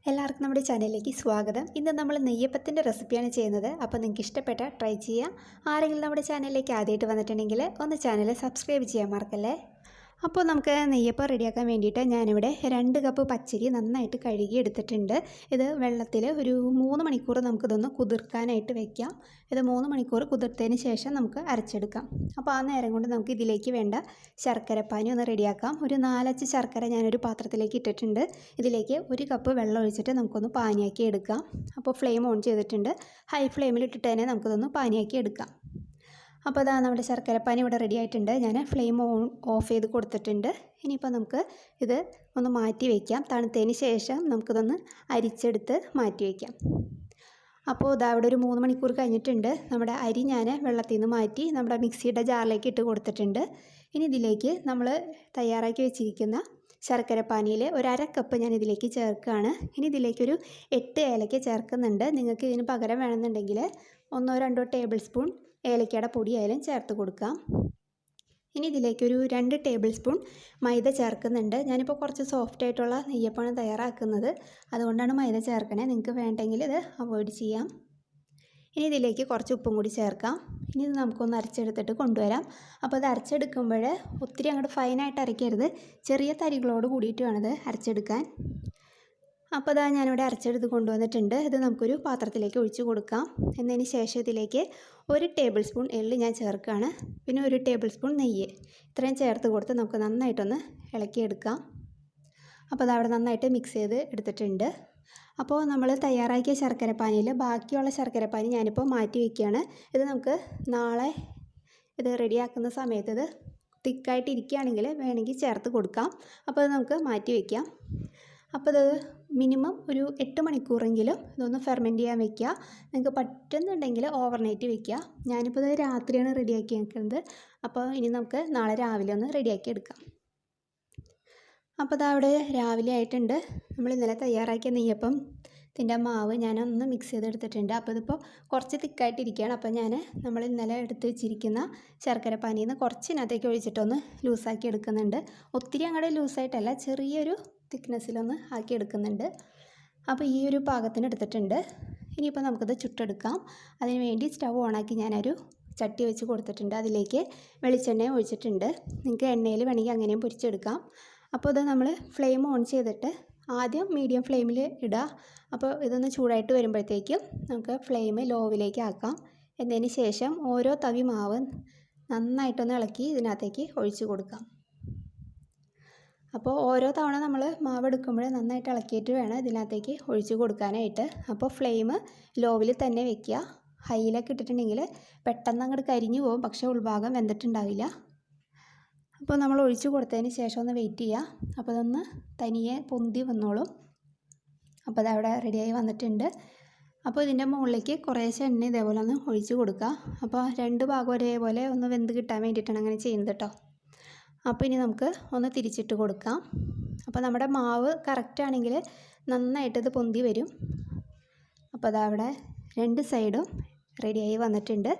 എല്ലാവർക്കും നമ്മുടെ ചാനലിലേക്ക് സ്വാഗതം. ഇന്ന് നമ്മൾ നെയ്യപ്പത്തിൻ്റെ റെസിപ്പിയാണ് ചെയ്യുന്നത്. അപ്പോൾ നിങ്ങൾക്ക് ഇഷ്ടപ്പെട്ട ട്രൈ ചെയ്യാം. ആരെങ്കിലും നമ്മുടെ ചാനലിലേക്ക് ആദ്യമായിട്ട് വന്നിട്ടുണ്ടെങ്കിൽ ഒന്ന് ചാനൽ സബ്സ്ക്രൈബ് ചെയ്യാൻ മറക്കല്ലേ. അപ്പോൾ നമുക്ക് നെയ്യപ്പം റെഡിയാക്കാൻ വേണ്ടിയിട്ട് ഞാനിവിടെ 2 കപ്പ് പച്ചരി നന്നായിട്ട് കഴുകി എടുത്തിട്ടുണ്ട്. ഇത് വെള്ളത്തിൽ ഒരു 3 മണിക്കൂർ നമുക്കിതൊന്ന് കുതിർക്കാനായിട്ട് വെക്കാം. ഇത് 3 മണിക്കൂർ കുതിർത്തതിന് ശേഷം നമുക്ക് അരച്ചെടുക്കാം. അപ്പോൾ ആ നേരം കൊണ്ട് നമുക്ക് ഇതിലേക്ക് വേണ്ട ശർക്കരപ്പാനി ഒന്ന് റെഡിയാക്കാം. ഒരു 4 അച്ച് ശർക്കര ഞാനൊരു പാത്രത്തിലേക്ക് ഇട്ടിട്ടുണ്ട്. ഇതിലേക്ക് 1 കപ്പ് വെള്ളം ഒഴിച്ചിട്ട് നമുക്കൊന്ന് പാനിയാക്കി എടുക്കാം. അപ്പോൾ ഫ്ലെയിം ഓൺ ചെയ്തിട്ടുണ്ട്. ഹൈ ഫ്ലെയിമിൽ ഇട്ടിട്ട് തന്നെ നമുക്കിതൊന്ന് പാനിയാക്കി എടുക്കാം. അപ്പോൾ അതാ നമ്മുടെ ശർക്കരപ്പാനി ഇവിടെ റെഡി ആയിട്ടുണ്ട്. ഞാൻ ഫ്ലെയിം ഓഫ് ചെയ്ത് കൊടുത്തിട്ടുണ്ട്. ഇനിയിപ്പോൾ നമുക്ക് ഇത് ഒന്ന് മാറ്റി വയ്ക്കാം. തണുത്തതിന് ശേഷം നമുക്കിതൊന്ന് അരിച്ചെടുത്ത് മാറ്റി വയ്ക്കാം. അപ്പോൾ ഇതാ ഇവിടെ ഒരു 3 മണിക്കൂർ കഴിഞ്ഞിട്ടുണ്ട്. നമ്മുടെ അരി ഞാൻ വെള്ളത്തിൽ നിന്ന് മാറ്റി നമ്മുടെ മിക്സിയുടെ ജാറിലേക്ക് ഇട്ട് കൊടുത്തിട്ടുണ്ട്. ഇനി ഇതിലേക്ക് നമ്മൾ തയ്യാറാക്കി വെച്ചിരിക്കുന്ന ശർക്കരപ്പാനിയിൽ ഒരു 1/2 കപ്പ് ഞാൻ ഇതിലേക്ക് ചേർക്കുകയാണ്. ഇനി ഇതിലേക്കൊരു 8 ഏലക്ക ചേർക്കുന്നുണ്ട്. നിങ്ങൾക്ക് ഇതിന് പകരം വേണമെന്നുണ്ടെങ്കിൽ 1-2 ടേബിൾ സ്പൂൺ ഏലക്കയുടെ പൊടിയായാലും ചേർത്ത് കൊടുക്കാം. ഇനി ഇതിലേക്കൊരു 2 ടേബിൾ സ്പൂൺ മൈദ ചേർക്കുന്നുണ്ട്. ഞാനിപ്പോൾ കുറച്ച് സോഫ്റ്റ് ആയിട്ടുള്ള നെയ്യപ്പമാണ് തയ്യാറാക്കുന്നത്, അതുകൊണ്ടാണ് മൈദ ചേർക്കണേ. നിങ്ങൾക്ക് വേണ്ടെങ്കിൽ ഇത് അവോയ്ഡ് ചെയ്യാം. ഇനി ഇതിലേക്ക് കുറച്ച് ഉപ്പും കൂടി ചേർക്കാം. ഇനി ഇത് നമുക്കൊന്ന് അരച്ചെടുത്തിട്ട് കൊണ്ടുവരാം. അപ്പോൾ ഇത് അരച്ചെടുക്കുമ്പോൾ ഒത്തിരി അങ്ങോട്ട് ഫൈനായിട്ട് അരയ്ക്കരുത്, ചെറിയ തരികളോട് കൂടിയിട്ട് വേണത് അരച്ചെടുക്കാൻ. അപ്പോൾ ഇതാ ഞാനിവിടെ അരച്ചെടുത്ത് കൊണ്ടുവന്നിട്ടുണ്ട്. ഇത് നമുക്കൊരു പാത്രത്തിലേക്ക് ഒഴിച്ച് കൊടുക്കാം. എന്നതിന് ശേഷം ഇതിലേക്ക് 1 ടേബിൾ സ്പൂൺ എള്ള് ഞാൻ ചേർക്കുകയാണ്. പിന്നെ 1 ടേബിൾ സ്പൂൺ നെയ്യ്, ഇത്രയും ചേർത്ത് കൊടുത്ത് നമുക്ക് നന്നായിട്ടൊന്ന് ഇളക്കിയെടുക്കാം. അപ്പോൾ അതവിടെ നന്നായിട്ട് മിക്സ് ചെയ്ത് എടുത്തിട്ടുണ്ട്. അപ്പോൾ നമ്മൾ തയ്യാറാക്കിയ ശർക്കരപ്പാനിയിൽ ബാക്കിയുള്ള ശർക്കരപ്പാനി ഞാനിപ്പോൾ മാറ്റി വയ്ക്കുകയാണ്. ഇത് നമുക്ക് നാളെ ഇത് റെഡിയാക്കുന്ന സമയത്ത് ഇത് തിക്കായിട്ട് ഇരിക്കുകയാണെങ്കിൽ വേണമെങ്കിൽ ചേർത്ത് കൊടുക്കാം. അപ്പോൾ അത് നമുക്ക് മാറ്റി വയ്ക്കാം. അപ്പോൾ ഇത് മിനിമം ഒരു 8 മണിക്കൂറെങ്കിലും ഇതൊന്ന് ഫെർമെൻറ്റ് ചെയ്യാൻ വെക്കുക. നിങ്ങൾക്ക് പറ്റുന്നുണ്ടെങ്കിൽ ഓവർനൈറ്റ് വെക്കുക. ഞാനിപ്പോൾ ഇത് രാത്രിയാണ് റെഡിയാക്കി വെക്കുന്നത്. അപ്പോൾ ഇനി നമുക്ക് നാളെ രാവിലെ ഒന്ന് റെഡിയാക്കി എടുക്കാം. അപ്പോൾ ഇത് അവിടെ രാവിലെ ആയിട്ടുണ്ട്. നമ്മൾ ഇന്നലെ തയ്യാറാക്കിയ നെയ്യപ്പത്തിൻ്റെ മാവ് ഞാനൊന്ന് മിക്സ് ചെയ്തെടുത്തിട്ടുണ്ട്. അപ്പോൾ ഇതിപ്പോൾ കുറച്ച് തിക്കായിട്ടിരിക്കുകയാണ്. അപ്പോൾ നമ്മൾ ഇന്നലെ എടുത്ത് വെച്ചിരിക്കുന്ന ശർക്കരപ്പാനിയിൽ നിന്ന് കുറച്ചിനകത്തേക്ക് ഒഴിച്ചിട്ടൊന്ന് ലൂസാക്കി എടുക്കുന്നുണ്ട്. ഒത്തിരി അങ്ങോട്ട് ലൂസായിട്ടല്ല, ചെറിയൊരു തിക്നെസ്സിലൊന്ന് ആക്കി എടുക്കുന്നുണ്ട്. അപ്പോൾ ഈ ഒരു പാകത്തിന് എടുത്തിട്ടുണ്ട്. ഇനിയിപ്പോൾ നമുക്കിത് ചുട്ടെടുക്കാം. അതിന് വേണ്ടി സ്റ്റവ് ഓണാക്കി ഞാനൊരു ചട്ടി വെച്ച് കൊടുത്തിട്ടുണ്ട്. അതിലേക്ക് വെളിച്ചെണ്ണ ഒഴിച്ചിട്ടുണ്ട്. നിങ്ങൾക്ക് എണ്ണയിൽ വേണമെങ്കിൽ അങ്ങനെയും പൊരിച്ചെടുക്കാം. അപ്പോൾ ഇത് നമ്മൾ ഫ്ലെയിം ഓൺ ചെയ്തിട്ട് ആദ്യം മീഡിയം ഫ്ലെയിമിൽ ഇടുക. അപ്പോൾ ഇതൊന്ന് ചൂടായിട്ട് വരുമ്പോഴത്തേക്കും നമുക്ക് ഫ്ലെയിം ലോവിലേക്ക് ആക്കാം. എന്നതിന് ശേഷം ഓരോ തവി മാവ് നന്നായിട്ടൊന്ന് ഇളക്കി ഇതിനകത്തേക്ക് ഒഴിച്ച് കൊടുക്കാം. അപ്പോൾ ഓരോ തവണ നമ്മൾ മാവ് എടുക്കുമ്പോൾ നന്നായിട്ട് ഇളക്കിയിട്ട് വേണം ഇതിനകത്തേക്ക് ഒഴിച്ച് കൊടുക്കാനായിട്ട്. അപ്പോൾ ഫ്ലെയിം ലോവിൽ തന്നെ വെക്കുക. ഹൈയിലൊക്കെ ഇട്ടിട്ടുണ്ടെങ്കിൽ പെട്ടെന്ന് അങ്ങോട്ട് കരിഞ്ഞു പോകും, പക്ഷേ ഉൾഭാഗം വെന്തിട്ടുണ്ടാവില്ല. അപ്പോൾ നമ്മൾ ഒഴിച്ച് കൊടുത്തതിന് ശേഷം ഒന്ന് വെയിറ്റ് ചെയ്യുക. അപ്പോൾ അതൊന്ന് തനിയെ പൊന്തി വന്നോളും. അപ്പോൾ അതവിടെ റെഡിയായി വന്നിട്ടുണ്ട്. അപ്പോൾ ഇതിൻ്റെ മുകളിലേക്ക് കുറേശ്ശെ എണ്ണ ഇതേപോലെ ഒന്ന് ഒഴിച്ച് കൊടുക്കുക. അപ്പോൾ 2 ഭാഗം ഒരേപോലെ ഒന്ന് വെന്ത് കിട്ടാൻ വേണ്ടിയിട്ടാണ് അങ്ങനെ ചെയ്യുന്നത് കേട്ടോ. അപ്പോൾ ഇനി നമുക്ക് ഒന്ന് തിരിച്ചിട്ട് കൊടുക്കാം. അപ്പോൾ നമ്മുടെ മാവ് കറക്റ്റാണെങ്കിൽ നന്നായിട്ടിത് പൊന്തി വരും. അപ്പോൾ അതവിടെ 2 സൈഡും റെഡിയായി വന്നിട്ടുണ്ട്.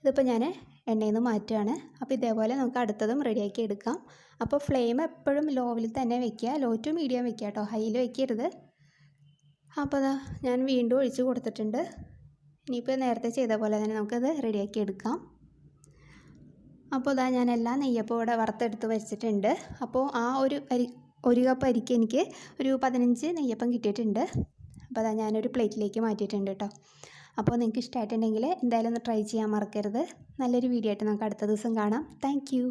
ഇതിപ്പോൾ ഞാൻ എണ്ണയിൽ നിന്ന് മാറ്റുകയാണ്. അപ്പോൾ ഇതേപോലെ നമുക്ക് അടുത്തതും റെഡിയാക്കി എടുക്കാം. അപ്പോൾ ഫ്ലെയിം എപ്പോഴും ലോവിൽ തന്നെ വെക്കുക, ലോ ടു മീഡിയം വെക്കുക കേട്ടോ, ഹൈയിൽ വെക്കരുത്. അപ്പോൾ അതാ ഞാൻ വീണ്ടും ഒഴിച്ച് കൊടുത്തിട്ടുണ്ട്. ഇനിയിപ്പോൾ നേരത്തെ ചെയ്ത പോലെ തന്നെ നമുക്കത് റെഡിയാക്കി എടുക്കാം. അപ്പോൾ ഇതാ ഞാൻ എല്ലാ നെയ്യപ്പം ഇവിടെ വറുത്തെടുത്ത് വെച്ചിട്ടുണ്ട്. അപ്പോൾ ആ ഒരു കപ്പ് അരിക്ക് എനിക്ക് ഒരു 15 നെയ്യപ്പം കിട്ടിയിട്ടുണ്ട്. അപ്പോൾ അതാ ഞാനൊരു പ്ലേറ്റിലേക്ക് മാറ്റിയിട്ടുണ്ട് കേട്ടോ. അപ്പോൾ നിങ്ങൾക്ക് ഇഷ്ടമായിട്ടുണ്ടെങ്കിൽ എന്തായാലും ഒന്ന് ട്രൈ ചെയ്യാൻ മറക്കരുത്. നല്ലൊരു വീഡിയോ ആയിട്ട് നമുക്ക് അടുത്ത ദിവസം കാണാം. താങ്ക്